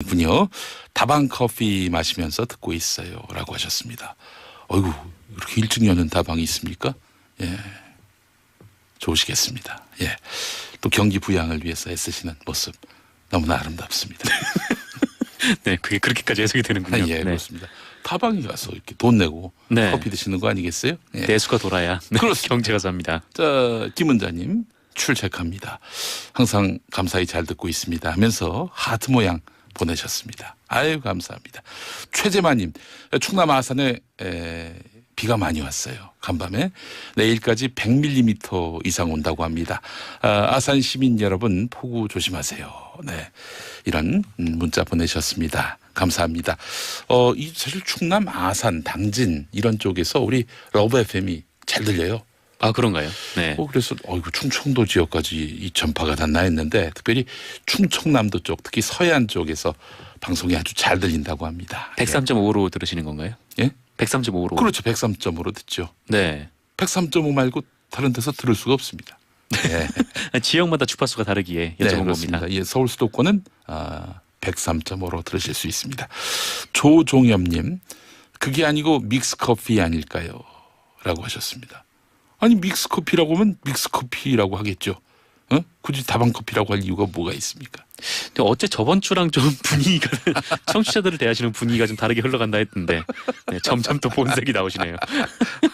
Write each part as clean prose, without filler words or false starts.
군요. 다방 커피 마시면서 듣고 있어요. 라고 하셨습니다. 어이구, 이렇게 일찍 여는 다방이 있습니까? 예. 좋으시겠습니다. 예. 또 경기 부양을 위해서 애쓰시는 모습 너무나 아름답습니다. 네, 그게 그렇게까지 해석이 되는군요. 예, 네. 그렇습니다. 다방에 가서 이렇게 돈 내고 네. 커피 드시는 거 아니겠어요? 예. 내수가 돌아야 그렇습니다. 경제가 삽니다. 자, 김은자님 출첵합니다. 항상 감사히 잘 듣고 있습니다 하면서 하트 모양 보내셨습니다. 아유, 감사합니다. 최재만님, 충남 아산에 비가 많이 왔어요. 간밤에 내일까지 100mm 이상 온다고 합니다. 아산 시민 여러분 폭우 조심하세요. 네, 이런 문자 보내셨습니다. 감사합니다. 이 사실 충남 아산 당진 이런 쪽에서 우리 러브 FM이 잘 들려요. 아, 그런가요? 네. 그래서 이거 충청도 지역까지 이 전파가 닿나 했는데 특별히 충청남도 쪽 특히 서해안 쪽에서 방송이 아주 잘 들린다고 합니다. 103.5로 들으시는 건가요? 예? 103.5로. 그렇죠. 103.5로 듣죠. 네. 103.5 말고 다른 데서 들을 수가 없습니다. 네. 지역마다 주파수가 다르기에 여쭤본 네, 겁니다. 그렇습니다. 예, 서울 수도권은 103.5로 들으실 수 있습니다. 조종엽님, 그게 아니고 믹스커피 아닐까요? 라고 하셨습니다. 아니, 믹스커피라고 하면 믹스커피라고 하겠죠. 굳이 다방커피라고 할 이유가 뭐가 있습니까? 근데 어째 저번 주랑 좀 분위기가 청취자들을 대하시는 분위기가 좀 다르게 흘러간다 했던데 네, 점점 또 본색이 나오시네요.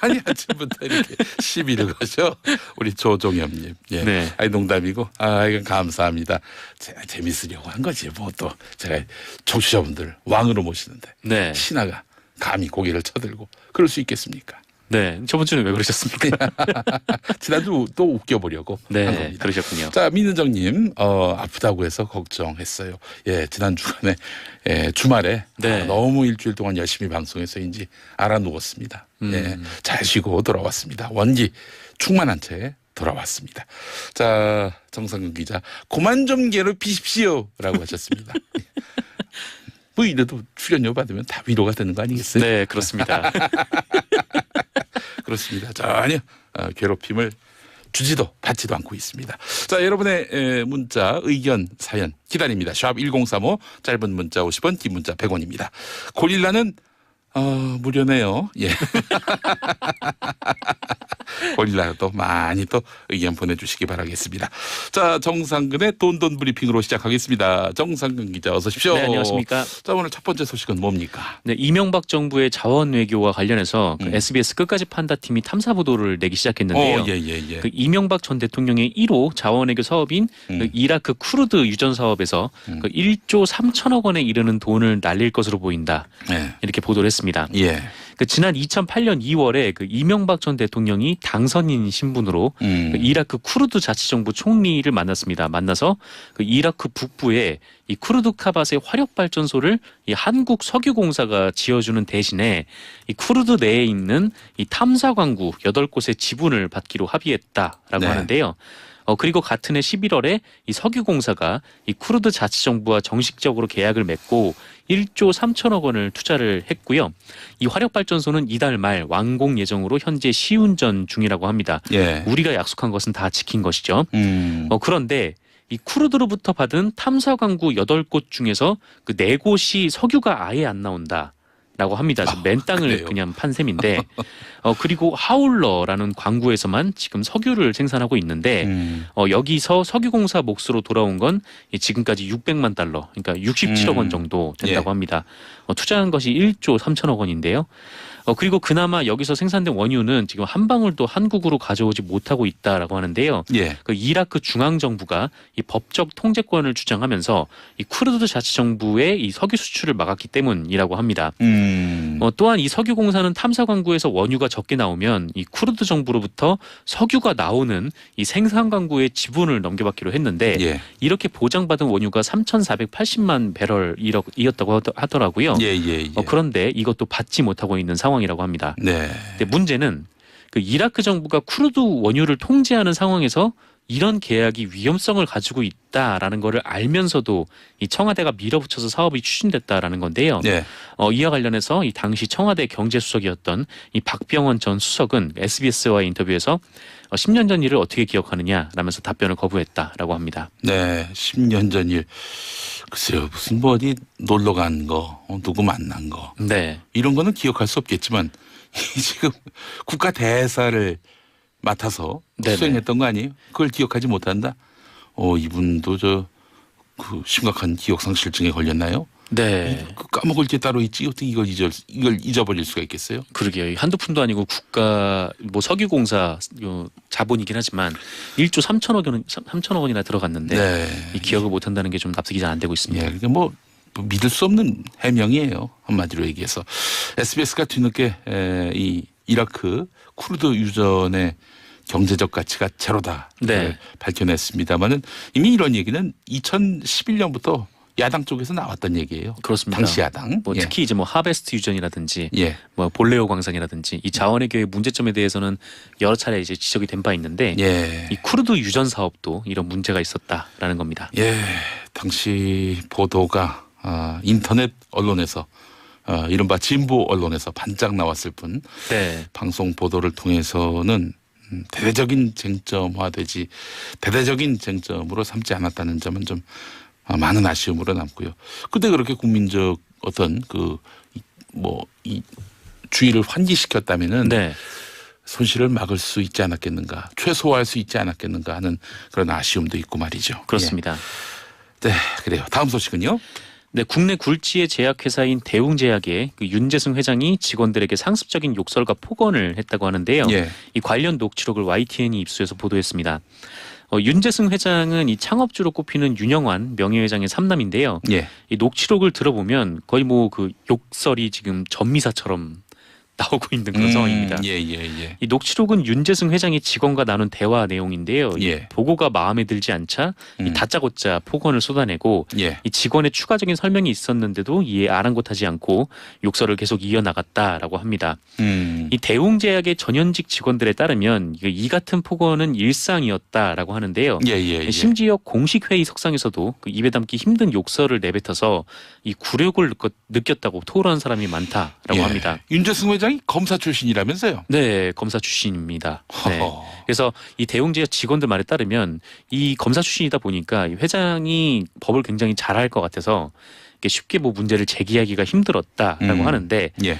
아니, 아침부터 이렇게 시비를 거셔. 우리 조종엽님. 예. 네. 아니, 농담이고. 이건 감사합니다. 제가 재밌으려고 한 거지. 뭐 또 제가 청취자분들 왕으로 모시는데. 네. 신하가 감히 고개를 쳐들고 그럴 수 있겠습니까? 네. 저번 주는 왜 그러셨습니까? 지난주 또 웃겨보려고 한 네. 겁니다. 그러셨군요. 자, 민은정님, 아프다고 해서 걱정했어요. 예, 지난 주간에 주말에 네. 너무 일주일 동안 열심히 방송해서인지 알아 누웠습니다. 예, 잘 쉬고 돌아왔습니다. 원기 충만한 채 돌아왔습니다. 자, 정상근 기자, 그만 좀 괴롭히십시오라고 하셨습니다. 뭐 이래도 출연료 받으면 다 위로가 되는 거 아니겠어요? 네, 그렇습니다. 그렇습니다. 전혀 괴롭힘을 주지도 받지도 않고 있습니다. 자, 여러분의 문자, 의견, 사연 기다립니다. 샵 1035 짧은 문자 50원, 긴 문자 100원입니다. 고릴라는 무료네요. 예. 고릴라도 많이 또 의견 보내주시기 바라겠습니다. 자, 정상근의 돈돈 브리핑으로 시작하겠습니다. 정상근 기자 어서 오십시오. 네, 안녕하십니까. 자, 오늘 첫 번째 소식은 뭡니까? 네, 이명박 정부의 자원 외교와 관련해서 그 SBS 끝까지 판다 팀이 탐사 보도를 내기 시작했는데요. 예. 그 이명박 전 대통령의 1호 자원외교 사업인 그 이라크 쿠르드 유전 사업에서 그 1조 3천억 원에 이르는 돈을 날릴 것으로 보인다. 네. 이렇게 보도를 했습니다. 예. 그 지난 2008년 2월에 그 이명박 전 대통령이 당선인 신분으로 그 이라크 쿠르드 자치정부 총리를 만났습니다. 만나서 그 이라크 북부에 이 쿠르드 카밭의 화력 발전소를 이 한국 석유공사가 지어주는 대신에 이 쿠르드 내에 있는 이 탐사 광구 8곳의 지분을 받기로 합의했다라고 네. 하는데요. 그리고 같은 해 11월에 이 석유공사가 이 쿠르드 자치정부와 정식적으로 계약을 맺고 1조 3천억 원을 투자를 했고요. 이 화력발전소는 이달 말 완공 예정으로 현재 시운전 중이라고 합니다. 예. 우리가 약속한 것은 다 지킨 것이죠. 음. 그런데 이 쿠르드로부터 받은 탐사 광구 8곳 중에서 그 4곳이 석유가 아예 안 나온다. 라고 합니다. 맨 땅을 그래요? 그냥 판 셈인데 그리고 하울러라는 광구에서만 지금 석유를 생산하고 있는데 여기서 석유공사 몫으로 돌아온 건 지금까지 600만 달러 그러니까 67억 원 정도 된다고 예. 합니다. 투자한 것이 1조 3천억 원인데요. 그리고 그나마 여기서 생산된 원유는 지금 한 방울도 한국으로 가져오지 못하고 있다라고 하는데요. 예. 그 이라크 중앙 정부가 이 법적 통제권을 주장하면서 이 쿠르드 자치정부의 이 석유 수출을 막았기 때문이라고 합니다. 또한 이 석유공사는 탐사 광구에서 원유가 적게 나오면 이 쿠르드 정부로부터 석유가 나오는 이 생산 광구의 지분을 넘겨받기로 했는데 예. 이렇게 보장받은 원유가 3,480만 배럴이었다고 하더라고요. 예. 그런데 이것도 받지 못하고 있는 상황이라고 합니다. 네. 근데 문제는 그 이라크 정부가 쿠르드 원유를 통제하는 상황에서 이런 계약이 위험성을 가지고 있다라는 거를 알면서도 이 청와대가 밀어붙여서 사업이 추진됐다라는 건데요. 네. 이와 관련해서 이 당시 청와대 경제수석이었던 이 박병원 전 수석은 SBS와의 인터뷰에서 10년 전 일을 어떻게 기억하느냐라면서 답변을 거부했다라고 합니다. 네, 10년 전 일. 글쎄요, 무슨 뭐 어디 놀러 간 거, 누구 만난 거. 네. 이런 거는 기억할 수 없겠지만 지금 국가 대사를 맡아서 네네. 수행했던 거 아니에요? 그걸 기억하지 못한다? 이분도 그 심각한 기억상실증에 걸렸나요? 네. 그 까먹을 게 따로 있지 어떻게 이걸 잊어버릴 수가 있겠어요? 그러게요. 한두 푼도 아니고 국가 뭐 석유공사 자본이긴 하지만 1조 3천억 원이나 들어갔는데 네. 이 기억을 못 한다는 게 좀 납득이 잘 안 되고 있습니다. 예, 그러니까 뭐 믿을 수 없는 해명이에요. 한마디로 얘기해서 SBS가 뒤늦게 이 이라크 쿠르드 유전의 경제적 가치가 제로다 네. 밝혀냈습니다만은 이미 이런 얘기는 2011년부터 야당 쪽에서 나왔던 얘기예요. 그렇습니다. 당시 야당. 뭐 예. 특히 이제 뭐 하베스트 유전이라든지 예. 뭐 볼레오 광산이라든지 이 자원외교의 문제점에 대해서는 여러 차례 이제 지적이 된 바 있는데 예. 이 쿠르드 유전 사업도 이런 문제가 있었다라는 겁니다. 예. 당시 보도가 인터넷 언론에서 이른바 진보 언론에서 반짝 나왔을 뿐 네. 방송 보도를 통해서는 대대적인 쟁점으로 삼지 않았다는 점은 좀 많은 아쉬움으로 남고요. 근데 그렇게 국민적 어떤 이 주의를 환기시켰다면은 네. 손실을 막을 수 있지 않았겠는가, 최소화할 수 있지 않았겠는가 하는 그런 아쉬움도 있고 말이죠. 그렇습니다. 예. 네, 그래요. 다음 소식은요. 네, 국내 굴지의 제약회사인 대웅제약의 그 윤재승 회장이 직원들에게 상습적인 욕설과 폭언을 했다고 하는데요. 예. 이 관련 녹취록을 YTN이 입수해서 보도했습니다. 윤재승 회장은 이 창업주로 꼽히는 윤영환 명예회장의 삼남인데요. 예. 이 녹취록을 들어보면 거의 뭐 그 욕설이 지금 전미사처럼 나오고 있는 그런 상황입니다. 예. 이 녹취록은 윤재승 회장이 직원과 나눈 대화 내용인데요. 이 예. 보고가 마음에 들지 않자 이 다짜고짜 폭언을 쏟아내고 예. 이 직원의 추가적인 설명이 있었는데도 이에 아랑곳하지 않고 욕설을 계속 이어나갔다라고 합니다. 이 대웅제약의 전현직 직원들에 따르면 이 같은 폭언은 일상이었다라고 하는데요. 예. 심지어 공식 회의 석상에서도 그 입에 담기 힘든 욕설을 내뱉어서 이 굴욕을 느꼈다고 토로한 사람이 많다라고 예. 합니다. 윤재승 회장이 검사 출신이라면서요? 네, 검사 출신입니다. 네. 허허. 그래서 이 대웅제약 직원들 말에 따르면 이 검사 출신이다 보니까 이 회장이 법을 굉장히 잘할 것 같아서 이렇게 쉽게 뭐 문제를 제기하기가 힘들었다라고 하는데 예.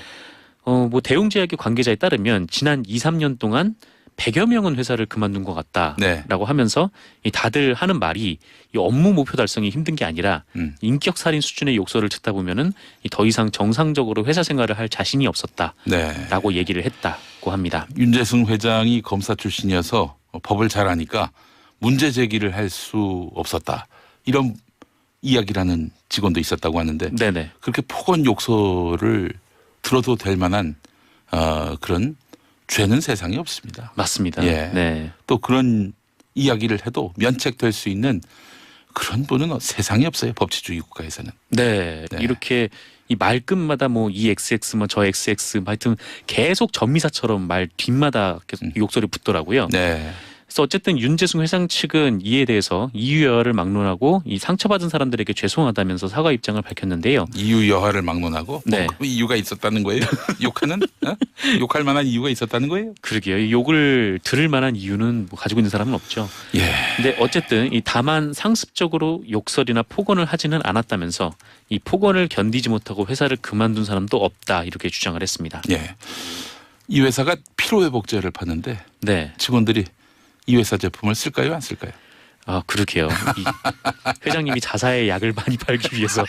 뭐 대웅제약의 관계자에 따르면 지난 2, 3년 동안 100여 명은 회사를 그만둔 것 같다라고 네. 하면서 이 다들 하는 말이 이 업무 목표 달성이 힘든 게 아니라 인격 살인 수준의 욕설을 듣다 보면은 더 이상 정상적으로 회사 생활을 할 자신이 없었다라고 네. 얘기를 했다고 합니다. 윤재승 회장이 검사 출신이어서 법을 잘 아니까 문제 제기를 할 수 없었다. 이런 이야기라는 직원도 있었다고 하는데 네네. 그렇게 폭언 욕설을 들어도 될 만한 그런 죄는 세상에 없습니다. 맞습니다. 예. 네. 또 그런 이야기를 해도 면책될 수 있는 그런 분은 세상에 없어요. 법치주의 국가에서는. 네. 네. 이렇게 이 말끝마다 뭐 이 XX 뭐 저 XX 하여튼 계속 전미사처럼 말 뒷마다 계속 욕설이 붙더라고요. 네. 그래서 어쨌든 윤재승 회장 측은 이에 대해서 이유여하를 막론하고 이 상처받은 사람들에게 죄송하다면서 사과 입장을 밝혔는데요. 이유 여하를 막론하고 네. 그 이유가 있었다는 거예요? 욕하는? 욕할 만한 이유가 있었다는 거예요? 그러게요. 이 욕을 들을 만한 이유는 뭐 가지고 있는 사람은 없죠. 예. 근데 어쨌든 이 다만 상습적으로 욕설이나 폭언을 하지는 않았다면서 이 폭언을 견디지 못하고 회사를 그만둔 사람도 없다 이렇게 주장을 했습니다. 예. 이 회사가 피로회복제를 파는데 네. 직원들이 이 회사 제품을 쓸까요? 안 쓸까요? 아, 그러게요. 이 회장님이 자사의 약을 많이 팔기 위해서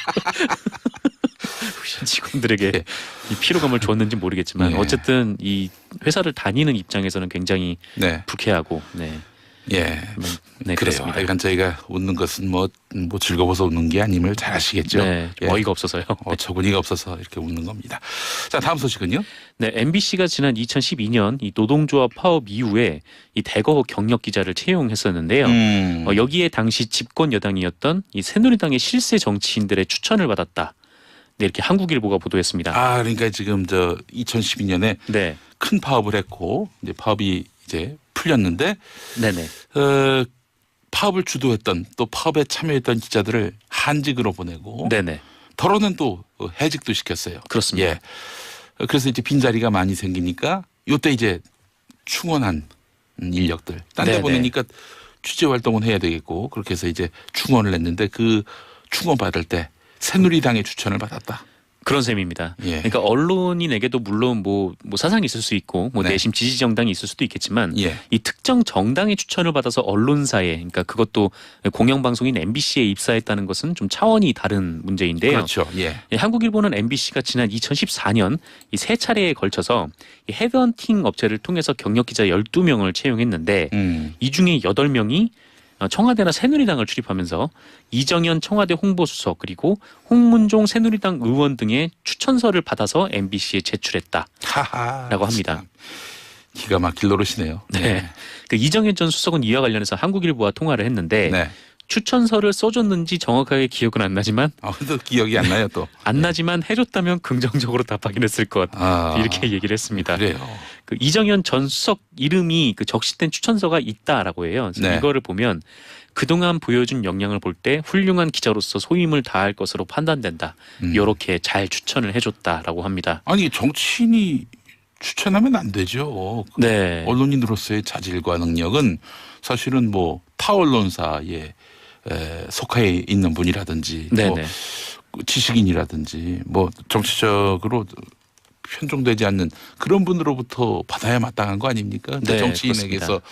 직원들에게 예. 이 피로감을 줬는지 모르겠지만 예. 어쨌든 이 회사를 다니는 입장에서는 굉장히 네. 불쾌하고 네. 예. 네, 그래요. 그렇습니다. 약간 저희가 웃는 것은 뭐 즐거워서 웃는 게 아님을 잘 아시겠죠. 네, 예. 어이가 없어서요. 어처구니가 없어서 이렇게 웃는 겁니다. 자, 다음 소식은요. 네, MBC가 지난 2012년 이 노동조합 파업 이후에 이 대거 경력 기자를 채용했었는데요. 여기에 당시 집권 여당이었던 이 새누리당의 실세 정치인들의 추천을 받았다. 네, 이렇게 한국일보가 보도했습니다. 아, 그러니까 지금 2012년에 네, 큰 파업을 했고 이제 파업이 이제 풀렸는데 네네. 파업을 주도했던 또 파업에 참여했던 기자들을 한직으로 보내고 네네. 더러는 또 해직도 시켰어요. 그렇습니다. 예. 그래서 이제 빈자리가 많이 생기니까 요때 이제 충원한 인력들 딴 데 네네. 보내니까 취재 활동은 해야 되겠고 그렇게 해서 이제 충원을 했는데 그 충원 받을 때 새누리당의 추천을 받았다. 그런 셈입니다. 예. 그러니까 언론인에게도 물론 뭐 사상이 있을 수 있고 뭐 네. 내심 지지 정당이 있을 수도 있겠지만 예. 이 특정 정당의 추천을 받아서 언론사에 그러니까 그것도 공영방송인 MBC에 입사했다는 것은 좀 차원이 다른 문제인데요. 그렇죠. 예. 한국일보는 MBC가 지난 2014년 이 세 차례에 걸쳐서 이 헤드헌팅 업체를 통해서 경력 기자 12명을 채용했는데 이 중에 8명이 청와대나 새누리당을 출입하면서 이정현 청와대 홍보수석 그리고 홍문종 새누리당 의원 등의 추천서를 받아서 MBC에 제출했다라고 하하. 합니다. 참 기가 막힐 노릇이네요. 네. 그 이정현 전 수석은 이와 관련해서 한국일보와 통화를 했는데 네. 추천서를 써줬는지 정확하게 기억은 안 나지만 또 기억이 안 나요 또. 안 나지만 해줬다면 긍정적으로 답하긴 했을 것 아, 이렇게 얘기를 했습니다. 그래요. 그 이정현 전 수석 이름이 그 적시된 추천서가 있다라고 해요. 그래서 네. 이거를 보면 그동안 보여준 역량을 볼 때 훌륭한 기자로서 소임을 다할 것으로 판단된다. 이렇게 잘 추천을 해줬다라고 합니다. 아니 정치인이 추천하면 안 되죠. 네. 언론인으로서의 자질과 능력은 사실은 뭐 타 언론사에 속해 있는 분이라든지 뭐 네네. 지식인이라든지 뭐 정치적으로 편중되지 않는 그런 분으로부터 받아야 마땅한 거 아닙니까? 근데 네, 정치인에게서 그렇습니다.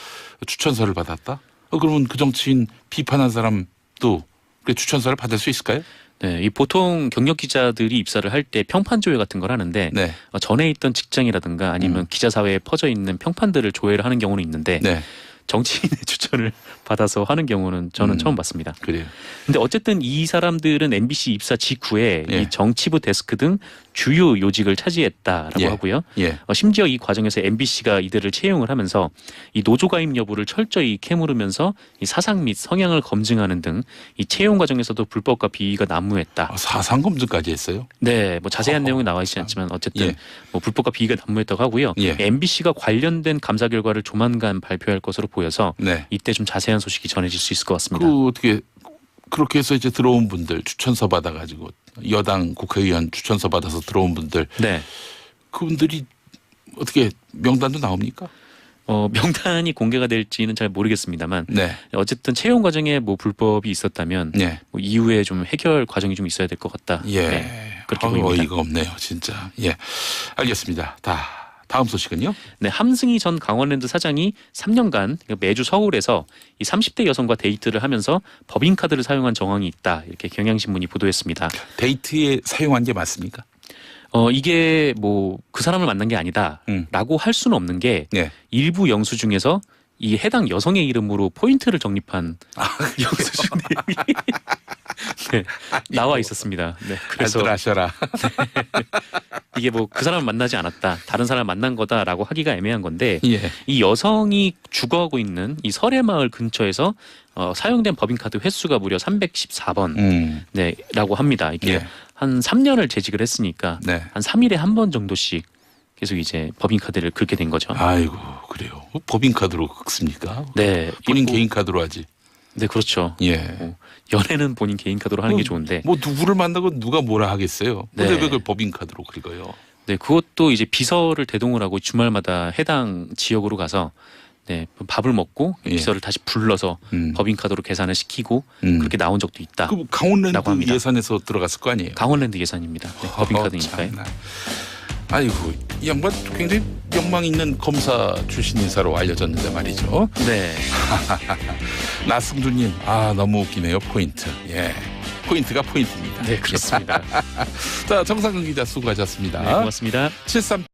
추천서를 받았다? 그러면 그 정치인 비판한 사람도 그 추천서를 받을 수 있을까요? 네, 이 보통 경력 기자들이 입사를 할 때 평판 조회 같은 걸 하는데 네. 전에 있던 직장이라든가 아니면 기자 사회에 퍼져 있는 평판들을 조회를 하는 경우는 있는데 네. 정치인의 추천을 받아서 하는 경우는 저는 처음 봤습니다. 그래요. 근데 어쨌든 이 사람들은 MBC 입사 직후에 예. 이 정치부 데스크 등 주요 요직을 차지했다라고 예. 하고요. 예. 심지어 이 과정에서 MBC가 이들을 채용을 하면서 이 노조 가입 여부를 철저히 캐물으면서 이 사상 및 성향을 검증하는 등 이 채용 과정에서도 불법과 비위가 난무했다. 사상 검증까지 했어요? 네, 뭐 자세한 내용이 나와 있지 않지만 어쨌든 예. 뭐 불법과 비위가 난무했다고 하고요. 예. MBC가 관련된 감사 결과를 조만간 발표할 것으로 보여서 네. 이때 좀 자세한 소식이 전해질 수 있을 것 같습니다. 그 어떻게 그렇게 해서 이제 들어온 분들 추천서 받아가지고 여당 국회의원 추천서 받아서 들어온 분들 네. 그분들이 어떻게 명단도 나옵니까? 명단이 공개가 될지는 잘 모르겠습니다만 네. 어쨌든 채용 과정에 뭐 불법이 있었다면 네. 뭐 이후에 좀 해결 과정이 좀 있어야 될 것 같다. 예. 네, 그렇게 보입니다. 어이가 없네요, 진짜. 예. 알겠습니다. 다음 소식은요? 네, 함승희 전 강원랜드 사장이 3년간 매주 서울에서 이 30대 여성과 데이트를 하면서 법인카드를 사용한 정황이 있다. 이렇게 경향신문이 보도했습니다. 데이트에 사용한 게 맞습니까? 이게 뭐 그 사람을 만난 게 아니다라고 할 수는 없는 게 네. 일부 영수 중에서 이 해당 여성의 이름으로 포인트를 적립한 영수증 내용이 네, 나와 있었습니다. 네, 그래서 알들 하셔라. 이게 뭐 그 사람을 만나지 않았다, 다른 사람을 만난 거다라고 하기가 애매한 건데 예. 이 여성이 주거하고 있는 이 설해마을 근처에서 사용된 법인카드 횟수가 무려 314번 네라고 합니다. 이게 예. 한 3년을 재직을 했으니까 네. 한 3일에 한 번 정도씩 계속 이제 법인카드를 긁게 된 거죠. 아이고 그래요. 법인카드로 긁습니까? 네, 본인 뭐, 개인 카드로 하지. 네, 그렇죠. 예. 연애는 본인 개인 카드로 하는 게 좋은데, 뭐 누구를 만나고 누가 뭐라 하겠어요. 근데 네. 왜 그걸 법인카드로 긁어요? 네, 그것도 이제 비서를 대동을 하고 주말마다 해당 지역으로 가서 네, 밥을 먹고 예. 비서를 다시 불러서 법인카드로 계산을 시키고 그렇게 나온 적도 있다. 그 강원랜드 라고 합니다. 예산에서 들어갔을 거 아니에요? 강원랜드 예산입니다. 네, 법인카드니까요. 참나. 아이고 이 양반 굉장히 명망 있는 검사 출신 인사로 알려졌는데 말이죠. 네, 나승준님, 너무 웃기네요. 포인트. 예, 포인트가 포인트입니다. 네, 그렇습니다. 자, 정상근 기자 수고하셨습니다. 네, 고맙습니다. 73